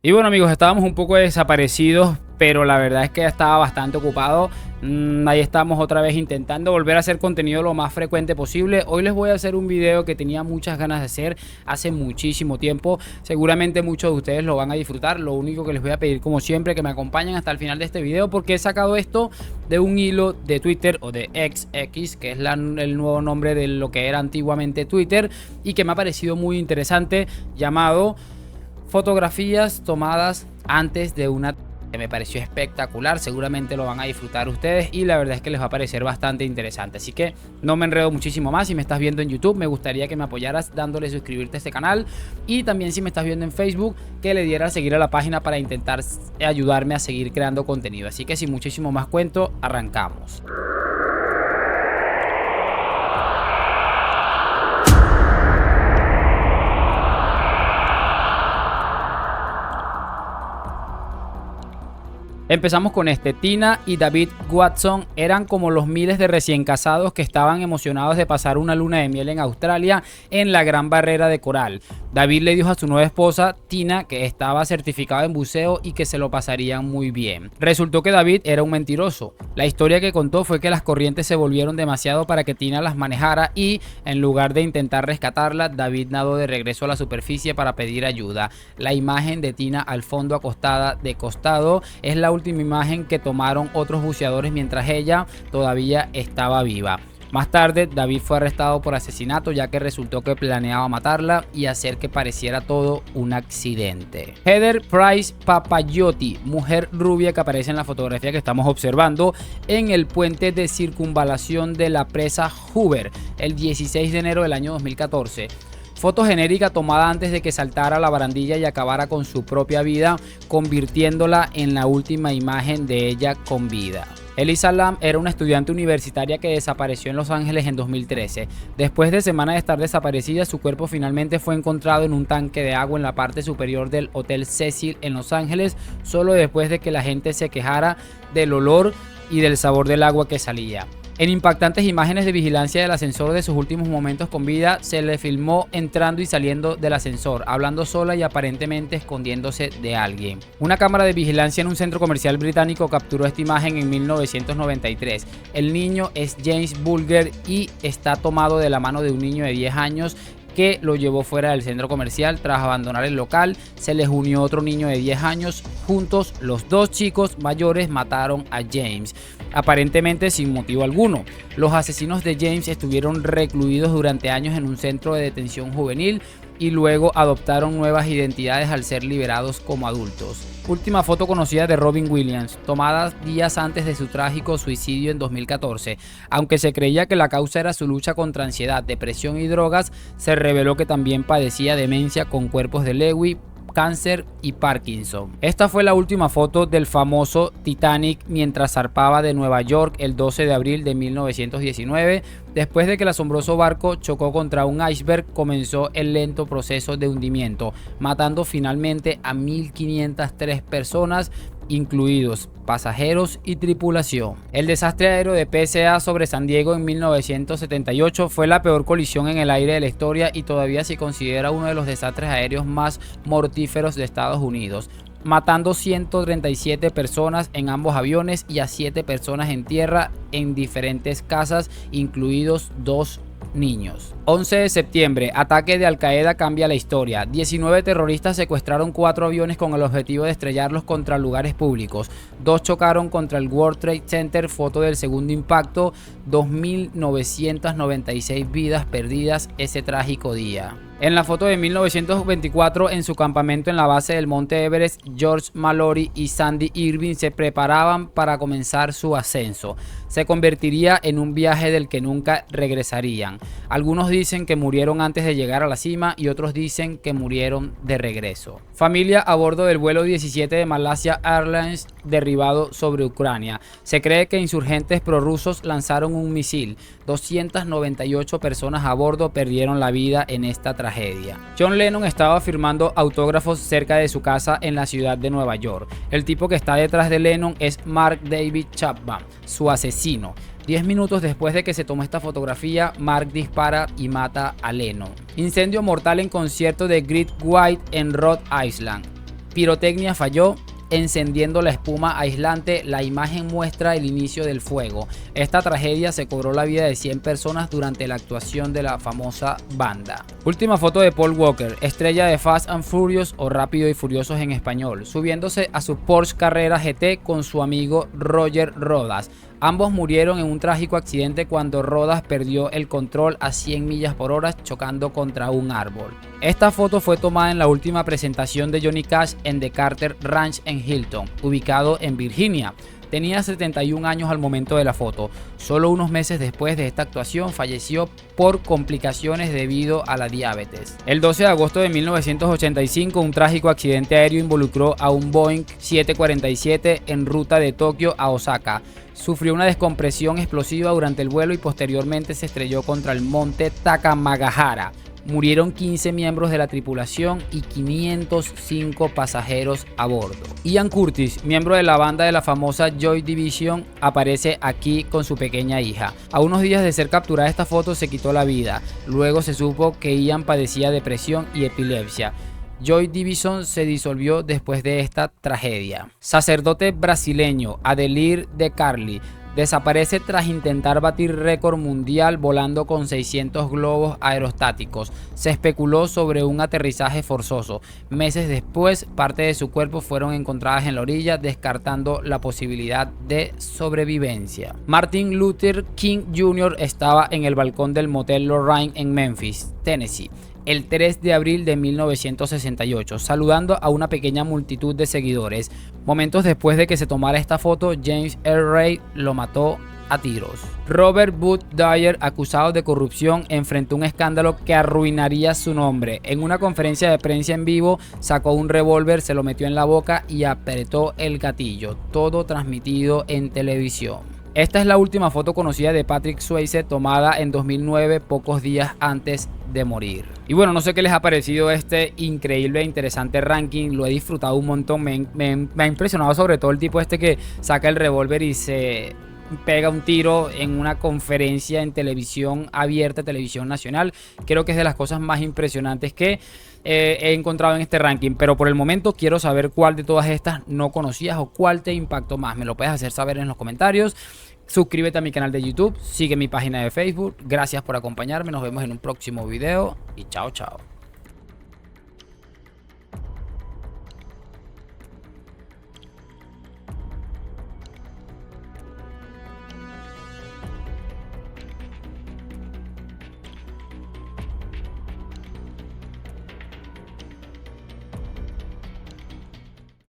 Y bueno, amigos, estábamos un poco desaparecidos, pero la verdad es que ya estaba bastante ocupado. Ahí estamos otra vez intentando volver a hacer contenido lo más frecuente posible. Hoy les voy a hacer un video que tenía muchas ganas de hacer hace muchísimo tiempo. Seguramente muchos de ustedes lo van a disfrutar. Lo único que les voy a pedir, como siempre, que me acompañen hasta el final de este video, porque he sacado esto de un hilo de Twitter o de X, que es el nuevo nombre de lo que era antiguamente Twitter, y que me ha parecido muy interesante, llamado fotografías tomadas antes de una, que me pareció espectacular. Seguramente lo van a disfrutar ustedes y la verdad es que les va a parecer bastante interesante. Así que no me enredo muchísimo más. Si me estás viendo en YouTube, me gustaría que me apoyaras dándole suscribirte a este canal, y también si me estás viendo en Facebook, que le dieras a seguir a la página para intentar ayudarme a seguir creando contenido. Así que sin muchísimo más cuento, arrancamos. Empezamos con este. Tina y David Watson eran como los miles de recién casados que estaban emocionados de pasar una luna de miel en Australia en la Gran Barrera de Coral. David le dijo a su nueva esposa, Tina, que estaba certificado en buceo y que se lo pasarían muy bien. Resultó que David era un mentiroso. La historia que contó fue que las corrientes se volvieron demasiado para que Tina las manejara y, en lugar de intentar rescatarla, David nadó de regreso a la superficie para pedir ayuda. La imagen de Tina al fondo acostada de costado es la última imagen que tomaron otros buceadores mientras ella todavía estaba viva. Más tarde, David fue arrestado por asesinato, ya que resultó que planeaba matarla y hacer que pareciera todo un accidente. Heather Price Papayotti, mujer rubia que aparece en la fotografía que estamos observando en el puente de circunvalación de la presa Hoover el 16 de enero del año 2014. Foto genérica tomada antes de que saltara la barandilla y acabara con su propia vida, convirtiéndola en la última imagen de ella con vida. Elisa Lam era una estudiante universitaria que desapareció en Los Ángeles en 2013. Después de semanas de estar desaparecida, su cuerpo finalmente fue encontrado en un tanque de agua en la parte superior del Hotel Cecil en Los Ángeles, solo después de que la gente se quejara del olor y del sabor del agua que salía. En impactantes imágenes de vigilancia del ascensor de sus últimos momentos con vida, se le filmó entrando y saliendo del ascensor, hablando sola y aparentemente escondiéndose de alguien. Una cámara de vigilancia en un centro comercial británico capturó esta imagen en 1993. El niño es James Bulger y está tomado de la mano de un niño de 10 años que lo llevó fuera del centro comercial. Tras abandonar el local, se les unió otro niño de 10 años. Juntos, los dos chicos mayores mataron a James, aparentemente sin motivo alguno. Los asesinos de James estuvieron recluidos durante años en un centro de detención juvenil y luego adoptaron nuevas identidades al ser liberados como adultos. Última foto conocida de Robin Williams, tomada días antes de su trágico suicidio en 2014. Aunque se creía que la causa era su lucha contra ansiedad, depresión y drogas, se reveló que también padecía demencia con cuerpos de Lewy, cáncer y Parkinson. Esta fue la última foto del famoso Titanic mientras zarpaba de Nueva York el 12 de abril de 1919. Después de que el asombroso barco chocó contra un iceberg, comenzó el lento proceso de hundimiento, matando finalmente a 1.503 personas, incluidos pasajeros y tripulación. El desastre aéreo de PSA sobre San Diego en 1978 fue la peor colisión en el aire de la historia y todavía se considera uno de los desastres aéreos más mortíferos de Estados Unidos, matando 137 personas en ambos aviones y a 7 personas en tierra en diferentes casas, incluidos 2 niños. 11 de septiembre, ataque de Al Qaeda cambia la historia. 19 terroristas secuestraron 4 aviones con el objetivo de estrellarlos contra lugares públicos. 2 chocaron contra el World Trade Center, foto del segundo impacto. 2.996 vidas perdidas ese trágico día. En la foto de 1924, en su campamento en la base del Monte Everest, George Mallory y Sandy Irving se preparaban para comenzar su ascenso. Se convertiría en un viaje del que nunca regresarían. Algunos dicen que murieron antes de llegar a la cima y otros dicen que murieron de regreso. Familia a bordo del vuelo 17 de Malaysia Airlines derribado sobre Ucrania. Se cree que insurgentes prorrusos lanzaron un misil. 298 personas a bordo perdieron la vida en esta tragedia. John Lennon estaba firmando autógrafos cerca de su casa en la ciudad de Nueva York. El tipo que está detrás de Lennon es Mark David Chapman, su asesino. 10 minutos después de que se tomó esta fotografía, Mark dispara y mata a Lennon. Incendio mortal en concierto de Great White en Rhode Island. pirotecnia falló. Encendiendo la espuma aislante, la imagen muestra el inicio del fuego. Esta tragedia se cobró la vida de 100 personas durante la actuación de la famosa banda. Última foto de Paul Walker, estrella de Fast and Furious o Rápido y Furiosos en español, subiéndose a su Porsche Carrera GT con su amigo Roger Rodas. Ambos murieron en un trágico accidente cuando Rodas perdió el control a 100 millas por hora chocando contra un árbol. Esta foto fue tomada en la última presentación de Johnny Cash en The Carter Ranch en Hilton, ubicado en Virginia. Tenía 71 años al momento de la foto. Solo unos meses después de esta actuación falleció por complicaciones debido a la diabetes. El 12 de agosto de 1985, un trágico accidente aéreo involucró a un Boeing 747 en ruta de Tokio a Osaka. Sufrió una descompresión explosiva durante el vuelo y posteriormente se estrelló contra el monte Takamagahara. Murieron 15 miembros de la tripulación y 505 pasajeros a bordo. Ian Curtis, miembro de la banda de la famosa Joy Division, aparece aquí con su pequeña hija. A unos días de ser capturada esta foto se quitó la vida. Luego se supo que Ian padecía depresión y epilepsia. Joy Division se disolvió después de esta tragedia. Sacerdote brasileño Adelir de Carli desaparece tras intentar batir récord mundial volando con 600 globos aerostáticos. Se especuló sobre un aterrizaje forzoso. Meses después, parte de su cuerpo fueron encontradas en la orilla, descartando la posibilidad de sobrevivencia. Martin Luther King Jr. estaba en el balcón del motel Lorraine en Memphis, Tennessee, el 3 de abril de 1968, saludando a una pequeña multitud de seguidores. Momentos después de que se tomara esta foto, James Earl Ray lo mató a tiros. Robert Bud Dyer, acusado de corrupción, enfrentó un escándalo que arruinaría su nombre. En una conferencia de prensa en vivo, sacó un revólver, se lo metió en la boca y apretó el gatillo. Todo transmitido en televisión. Esta es la última foto conocida de Patrick Swayze, tomada en 2009, pocos días antes de morir. Y bueno, no sé qué les ha parecido este increíble e interesante ranking. Lo he disfrutado un montón. Me ha impresionado sobre todo el tipo este que saca el revólver y se pega un tiro en una conferencia en televisión abierta, televisión nacional. Creo que es de las cosas más impresionantes que he encontrado en este ranking, pero por el momento quiero saber cuál de todas estas no conocías o cuál te impactó más. Me lo puedes hacer saber en los comentarios. Suscríbete a mi canal de YouTube, sigue mi página de Facebook. Gracias por acompañarme, nos vemos en un próximo video y chao chao.